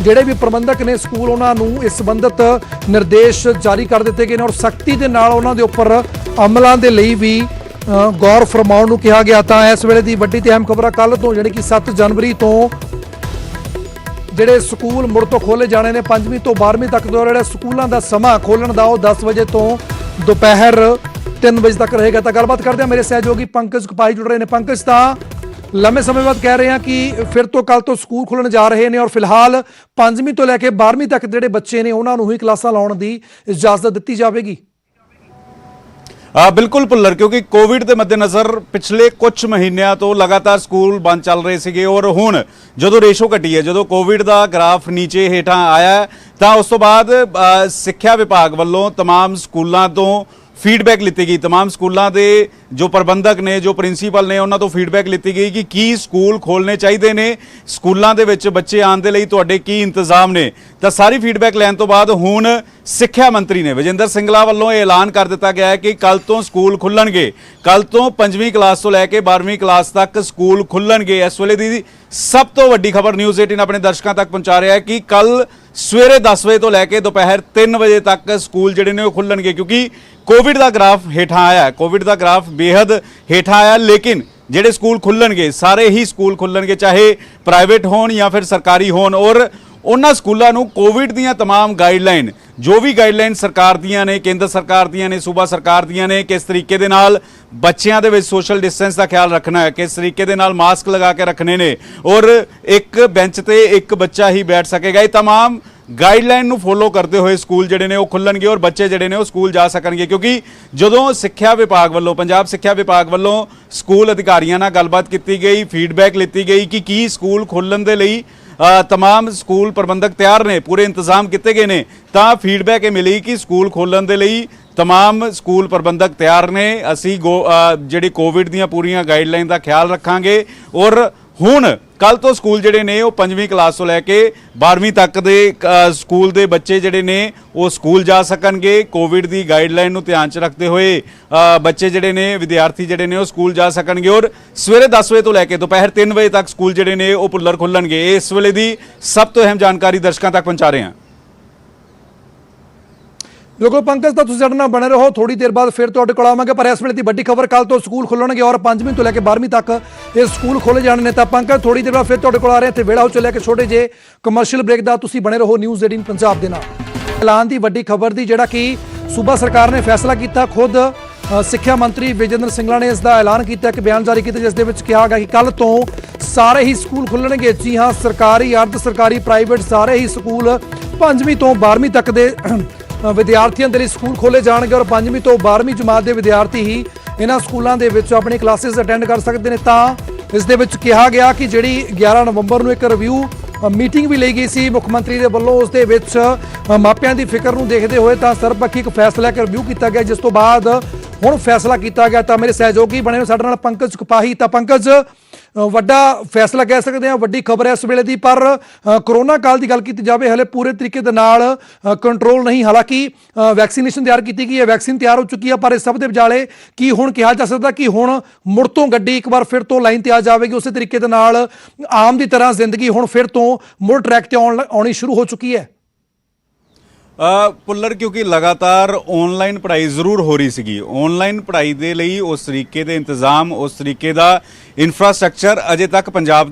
ਜਿਹੜੇ ਵੀ ਪ੍ਰਬੰਧਕ ਨੇ ਸਕੂਲ ਉਹਨਾਂ ਨੂੰ ਇਸ ਸੰਬੰਧਿਤ ਨਿਰਦੇਸ਼ ਜਾਰੀ ਕਰ ਦਿੱਤੇ ਗਏ ਨੇ ਔਰ ਸਖਤੀ ਦੇ ਨਾਲ ਉਹਨਾਂ ਦੇ ਉੱਪਰ ਅਮਲਾਂ ਦੇ ਲਈ ਵੀ ਗੌਰ ਫਰਮਾਉਣ ਨੂੰ ਕਿਹਾ ਗਿਆ। ਤਾਂ ਇਸ ਵੇਲੇ ਦੀ ਵੱਡੀ ਤੇ ਅਹਿਮ ਖਬਰ ਕੱਲ ਤੋਂ ਜਿਹੜੀ ਕਿ 7 ਜਨਵਰੀ ਤੋਂ ਜਿਹੜੇ ਸਕੂਲ ਮੁੜ ਤੋਂ ਖੋਲੇ ਜਾਣੇ ਨੇ 5ਵੀਂ ਤੋਂ 12ਵੀਂ ਤੱਕ ਦਾ ਜਿਹੜਾ ਸਕੂਲਾਂ ਦਾ ਸਮਾਂ ਖੋਲਣ ਦਾ ਉਹ 10 ਵਜੇ ਤੋਂ ਦੁਪਹਿਰ 3 ਵਜੇ ਤੱਕ ਰਹੇਗਾ। ਤਾਂ ਗੱਲਬਾਤ ਕਰਦੇ ਹਾਂ ਮੇਰੇ ਸਹਿਯੋਗੀ ਪੰਕਜ ਕਪਾਹੀ ਜੁੜ ਰਹੇ ਨੇ। ਪੰਕਜ, ਤਾਂ ਲੰਮੇ ਸਮੇਂ ਬਾਅਦ ਕਹਿ ਰਹੇ ਹਾਂ ਕਿ ਫਿਰ ਤੋਂ ਕੱਲ ਤੋਂ ਸਕੂਲ ਖੁੱਲਣ ਜਾ ਰਹੇ ਨੇ ਔਰ ਫਿਲਹਾਲ 5ਵੀਂ ਤੋਂ ਲੈ ਕੇ 12ਵੀਂ ਤੱਕ ਜਿਹੜੇ ਬੱਚੇ ਨੇ ਉਹਨਾਂ ਨੂੰ ਹੀ ਕਲਾਸਾਂ ਲਾਉਣ ਦੀ ਇਜਾਜ਼ਤ ਦਿੱਤੀ ਜਾਵੇਗੀ। ਬਿਲਕੁਲ ਭੁੱਲਰ, ਕਿਉਂਕਿ ਕੋਵਿਡ ਦੇ ਮੱਦੇਨਜ਼ਰ ਪਿਛਲੇ ਕੁਝ ਮਹੀਨਿਆਂ ਤੋਂ ਲਗਾਤਾਰ ਸਕੂਲ ਬੰਦ ਚੱਲ ਰਹੇ ਸੀਗੇ ਔਰ ਹੁਣ ਜਦੋਂ ਰੇਸ਼ੋ ਘਟੀ ਹੈ, ਜਦੋਂ ਕੋਵਿਡ ਦਾ ਗ੍ਰਾਫ ਨੀਚੇ ਹੇਠਾਂ ਆਇਆ ਤਾਂ ਉਸ ਤੋਂ ਬਾਅਦ ਸਿੱਖਿਆ ਵਿਭਾਗ ਵੱਲੋਂ तमाम ਸਕੂਲਾਂ ਤੋਂ ਫੀਡਬੈਕ ਲਿੱਤੀ ਗਈ। तमाम ਸਕੂਲਾਂ ਦੇ ਜੋ ਪ੍ਰਬੰਧਕ ਨੇ, ਜੋ ਪ੍ਰਿੰਸੀਪਲ ਨੇ, ਉਹਨਾਂ ਤੋਂ ਫੀਡਬੈਕ ਲਿੱਤੀ ਗਈ ਕਿ ਕੀ ਸਕੂਲ ਖੋਲ੍ਹਣੇ ਚਾਹੀਦੇ ਨੇ, ਸਕੂਲਾਂ ਦੇ ਵਿੱਚ ਬੱਚੇ ਆਉਣ ਦੇ ਲਈ ਤੁਹਾਡੇ ਕੀ ਇੰਤਜ਼ਾਮ ਨੇ। ਤਾਂ ਸਾਰੀ ਫੀਡਬੈਕ ਲੈਣ ਤੋਂ ਬਾਅਦ ਹੁਣ ਸਿੱਖਿਆ ਮੰਤਰੀ ਨੇ ਵਿਜੇ ਇੰਦਰ ਸਿੰਗਲਾ ਵੱਲੋਂ ਇਹ ਐਲਾਨ ਕਰ ਦਿੱਤਾ ਗਿਆ ਹੈ ਕਿ ਕੱਲ ਤੋਂ ਸਕੂਲ ਖੁੱਲਣਗੇ। ਕੱਲ ਤੋਂ 5ਵੀਂ ਕਲਾਸ ਤੋਂ ਲੈ ਕੇ 12ਵੀਂ ਕਲਾਸ ਤੱਕ ਸਕੂਲ ਖੁੱਲਣਗੇ। ਇਸ ਵੇਲੇ ਦੀ ਸਭ ਤੋਂ ਵੱਡੀ ਖਬਰ ਨਿਊਜ਼ 18 ਆਪਣੇ ਦਰਸ਼ਕਾਂ ਤੱਕ ਪਹੁੰਚਾ ਰਿਹਾ ਹੈ ਕਿ ਕੱਲ ਸਵੇਰੇ 10 ਵਜੇ ਤੋਂ ਲੈ ਕੇ ਦੁਪਹਿਰ 3 ਵਜੇ ਤੱਕ ਸਕੂਲ ਜਿਹੜੇ ਨੇ ਉਹ ਖੁੱਲਣਗੇ, ਕਿਉਂਕਿ ਕੋਵਿਡ ਦਾ ਗ੍ਰਾਫ ਹੇਠਾਂ ਆਇਆ, ਕੋਵਿਡ ਦਾ ਗ੍ਰਾਫ ਬੇहद ਹੇਠਾਂ ਆਇਆ। ਲੇਕਿਨ ਜਿਹੜੇ ਸਕੂਲ ਖੁੱਲਣਗੇ ਸਾਰੇ ਹੀ ਸਕੂਲ ਖੁੱਲਣਗੇ, ਚਾਹੇ ਪ੍ਰਾਈਵੇਟ ਹੋਣ ਜਾਂ ਫਿਰ ਸਰਕਾਰੀ ਹੋਣ ਔਰ ਉਹਨਾਂ ਸਕੂਲਾਂ ਨੂੰ ਕੋਵਿਡ ਦੀਆਂ तमाम ਗਾਈਡਲਾਈਨ, ਜੋ ਵੀ ਗਾਈਡਲਾਈਨ ਸਰਕਾਰ ਦੀਆਂ ਨੇ, ਕੇਂਦਰ ਸਰਕਾਰ ਦੀਆਂ ਨੇ, ਸੂਬਾ ਸਰਕਾਰ ਦੀਆਂ ਨੇ, ਕਿਸ ਤਰੀਕੇ ਦੇ ਨਾਲ ਬੱਚਿਆਂ ਦੇ ਵਿੱਚ ਸੋਸ਼ਲ ਡਿਸਟੈਂਸ ਦਾ ਖਿਆਲ ਰੱਖਣਾ ਹੈ, ਕਿਸ ਤਰੀਕੇ ਦੇ ਨਾਲ ਮਾਸਕ ਲਗਾ ਕੇ ਰੱਖਣੇ ਨੇ ਔਰ ਇੱਕ ਬੈਂਚ ਤੇ ਇੱਕ ਬੱਚਾ ਹੀ ਬੈਠ ਸਕੇਗਾ। ਇਹ तमाम ਗਾਈਡਲਾਈਨ ਨੂੰ ਫੋਲੋ ਕਰਦੇ ਹੋਏ ਸਕੂਲ ਜਿਹੜੇ ਨੇ ਉਹ ਖੁੱਲਣਗੇ ਔਰ ਬੱਚੇ ਜਿਹੜੇ ਨੇ ਉਹ ਸਕੂਲ ਜਾ ਸਕਣਗੇ। ਕਿਉਂਕਿ ਜਦੋਂ ਸਿੱਖਿਆ ਵਿਭਾਗ ਵੱਲੋਂ, ਪੰਜਾਬ ਸਿੱਖਿਆ ਵਿਭਾਗ ਵੱਲੋਂ ਸਕੂਲ ਅਧਿਕਾਰੀਆਂ ਨਾਲ ਗੱਲਬਾਤ ਕੀਤੀ ਗਈ, ਫੀਡਬੈਕ ਲਿੱਤੀ ਗਈ ਕਿ ਕੀ ਸਕੂਲ ਖੋਲ੍ਹਣ ਦੇ ਲਈ तमाम ਸਕੂਲ ਪ੍ਰਬੰਧਕ ਤਿਆਰ ਨੇ, ਪੂਰੇ ਇੰਤਜ਼ਾਮ ਕੀਤੇ ਗਏ ਨੇ, ਤਾਂ ਫੀਡਬੈਕ ਇਹ ਮਿਲੀ ਕਿ ਸਕੂਲ ਖੋਲ੍ਹਣ ਦੇ ਲਈ तमाम ਸਕੂਲ ਪ੍ਰਬੰਧਕ ਤਿਆਰ ਨੇ। ਅਸੀਂ ਜਿਹੜੀ ਕੋਵਿਡ ਦੀਆਂ ਪੂਰੀਆਂ ਗਾਈਡਲਾਈਨ ਦਾ ਖਿਆਲ ਰੱਖਾਂਗੇ ਔਰ ਹੁਣ ਕੱਲ ਤੋਂ ਸਕੂਲ ਜਿਹੜੇ ਨੇ ਉਹ 5ਵੀਂ ਕਲਾਸ ਤੋਂ ਲੈ ਕੇ 12ਵੀਂ ਤੱਕ ਦੇ ਸਕੂਲ ਦੇ ਬੱਚੇ ਜਿਹੜੇ ਨੇ ਉਹ ਸਕੂਲ ਜਾ ਸਕਣਗੇ। ਕੋਵਿਡ ਦੀ ਗਾਈਡਲਾਈਨ ਨੂੰ ਧਿਆਨ 'ਚ ਰੱਖਦੇ ਹੋਏ ਬੱਚੇ ਜਿਹੜੇ ਨੇ, ਵਿਦਿਆਰਥੀ ਜਿਹੜੇ ਨੇ ਉਹ ਸਕੂਲ ਜਾ ਸਕਣਗੇ ਔਰ ਸਵੇਰੇ 10 ਵਜੇ ਤੋਂ ਲੈ ਕੇ ਦੁਪਹਿਰ 3 ਵਜੇ ਤੱਕ ਸਕੂਲ ਜਿਹੜੇ ਨੇ ਉਹ ਭੁੱਲਰ ਖੁੱਲਣਗੇ। ਇਸ ਵੇਲੇ ਦੀ ਸਭ ਤੋਂ ਅਹਿਮ ਜਾਣਕਾਰੀ ਦਰਸ਼ਕਾਂ ਤੱਕ ਪਹੁੰਚਾ ਰਹੇ ਹਾਂ। ਬਿਲਕੁਲ ਪੰਕਜ, ਤਾਂ ਤੁਸੀਂ ਸਾਡੇ ਨਾਲ ਬਣੇ ਰਹੋ, ਥੋੜੀ ਦੇਰ ਬਾਅਦ ਫਿਰ ਤੁਹਾਡੇ ਕੋਲ ਆਵਾਂਗੇ। ਪਰ ਇਸ ਵੇਲੇ ਦੀ ਵੱਡੀ ਖਬਰ, ਕੱਲ ਤੋਂ ਸਕੂਲ ਖੁੱਲਣਗੇ ਔਰ 5ਵੀਂ ਤੋਂ ਲੈ ਕੇ 12ਵੀਂ ਤੱਕ ਇਹ ਸਕੂਲ ਖੋਲੇ ਜਾਣੇ ਨੇ। ਤਾਂ ਪੰਕਜ, ਥੋੜੀ ਦੇਰ ਬਾਅਦ ਫਿਰ ਤੁਹਾਡੇ ਕੋਲ ਆ ਰਹੇ ਹਾਂ। ਇੱਥੇ ਵੇਲਾ ਹੋ ਚੱਲਿਆ ਕਿ ਛੋਟੇ ਜੇ ਕਮਰਸ਼ੀਅਲ ਬ੍ਰੇਕ ਦਾ, ਤੁਸੀਂ ਬਣੇ ਰਹੋ ਨਿਊਜ਼ 18 ਪੰਜਾਬ ਦੇ ਨਾਲ। ਐਲਾਨ ਦੀ ਵੱਡੀ ਖਬਰ ਦੀ, ਜਿਹੜਾ ਕਿ ਸੂਬਾ ਸਰਕਾਰ ਨੇ ਫੈਸਲਾ ਕੀਤਾ। ਖੁਦ ਸਿੱਖਿਆ ਮੰਤਰੀ ਵਿਜੇਂਦਰ ਸਿੰਗਲਾ ਨੇ ਇਸ ਦਾ ਐਲਾਨ ਕੀਤਾ, ਇੱਕ ਬਿਆਨ ਜਾਰੀ ਕੀਤਾ ਜਿਸ ਦੇ ਵਿੱਚ ਕਿਹਾ ਗਿਆ ਕਿ ਕੱਲ ਤੋਂ ਸਾਰੇ ਹੀ ਸਕੂਲ ਖੁੱਲਣਗੇ। ਜੀ ਹਾਂ, ਸਰਕਾਰੀ, ਅਰਧ ਸਰਕਾਰੀ, ਪ੍ਰਾਈਵੇਟ ਸਾਰੇ ਹੀ ਸਕੂਲ 5ਵੀਂ ਤੋਂ 12ਵੀਂ ਤੱਕ ਦੇ ਵਿਦਿਆਰਥੀਆਂ ਦੇ ਲਈ ਸਕੂਲ ਖੋਲੇ ਜਾਣਗੇ ਔਰ 5ਵੀਂ ਤੋਂ 12ਵੀਂ ਜਮਾਤ ਦੇ ਵਿਦਿਆਰਥੀ ਹੀ ਇਹਨਾਂ ਸਕੂਲਾਂ ਦੇ ਵਿੱਚ ਆਪਣੀ ਕਲਾਸਿਸ ਅਟੈਂਡ ਕਰ ਸਕਦੇ ਨੇ। ਤਾਂ ਇਸ ਦੇ ਵਿੱਚ ਕਿਹਾ ਗਿਆ ਕਿ ਜਿਹੜੀ 11 ਨਵੰਬਰ ਨੂੰ ਇੱਕ ਰਿਵਿਊ ਮੀਟਿੰਗ ਵੀ ਲਈ ਗਈ ਸੀ ਮੁੱਖ ਮੰਤਰੀ ਦੇ ਵੱਲੋਂ, ਉਸ ਦੇ ਵਿੱਚ ਮਾਪਿਆਂ ਦੀ ਫਿਕਰ ਨੂੰ ਦੇਖਦੇ ਹੋਏ ਤਾਂ ਸਰਬਪੱਖੀ ਇੱਕ ਫੈਸਲਾ ਕਿ ਰਿਵਿਊ ਕੀਤਾ ਗਿਆ, ਜਿਸ ਤੋਂ ਬਾਅਦ ਹੁਣ ਫੈਸਲਾ ਕੀਤਾ ਗਿਆ। ਤਾਂ ਮੇਰੇ ਸਹਿਯੋਗੀ ਬਣੇ ਨੇ ਸਾਡੇ ਨਾਲ ਪੰਕਜ ਕਪਾਹੀ। ਤਾਂ ਪੰਕਜ, ਵੱਡਾ ਫੈਸਲਾ ਕਹਿ ਸਕਦੇ ਹਾਂ, ਵੱਡੀ ਖਬਰ ਹੈ ਇਸ ਵੇਲੇ ਦੀ, ਪਰ ਕਰੋਨਾ ਕਾਲ ਦੀ ਗੱਲ ਕੀਤੀ ਜਾਵੇ ਹਲੇ ਪੂਰੇ ਤਰੀਕੇ ਦੇ ਨਾਲ ਕੰਟਰੋਲ ਨਹੀਂ। ਹਾਲਾਂਕਿ ਵੈਕਸੀਨੇਸ਼ਨ ਤਿਆਰ ਕੀਤੀ ਗਈ ਹੈ, ਵੈਕਸੀਨ ਤਿਆਰ ਹੋ ਚੁੱਕੀ ਹੈ, ਪਰ ਇਸ ਸਭ ਦੇ ਵਿਚਾਲੇ ਕੀ ਹੁਣ ਕਿਹਾ ਜਾ ਸਕਦਾ ਕਿ ਹੁਣ ਮੁੜ ਤੋਂ ਗੱਡੀ ਇੱਕ ਵਾਰ ਫਿਰ ਤੋਂ ਲਾਈਨ ਤੇ ਆ ਜਾਵੇਗੀ, ਉਸੇ ਤਰੀਕੇ ਦੇ ਨਾਲ ਆਮ ਦੀ ਤਰ੍ਹਾਂ ਜ਼ਿੰਦਗੀ ਹੁਣ ਫਿਰ ਤੋਂ ਮੁੜ ਟਰੈਕ ਤੇ ਆਉਣੀ ਸ਼ੁਰੂ ਹੋ ਚੁੱਕੀ ਹੈ? ਭੁੱਲਰ, ਕਿਉਂਕਿ ਲਗਾਤਾਰ ਆਨਲਾਈਨ ਪੜ੍ਹਾਈ ਜ਼ਰੂਰ ਹੋ ਰਹੀ ਸੀਗੀ, ਆਨਲਾਈਨ ਪੜ੍ਹਾਈ ਦੇ ਲਈ ਉਸ ਤਰੀਕੇ ਦੇ ਇੰਤਜ਼ਾਮ, ਉਸ ਤਰੀਕੇ ਦਾ ਇਨਫਰਾਸਟ੍ਰਕਚਰ ਅਜੇ ਤੱਕ ਪੰਜਾਬ ਦੇ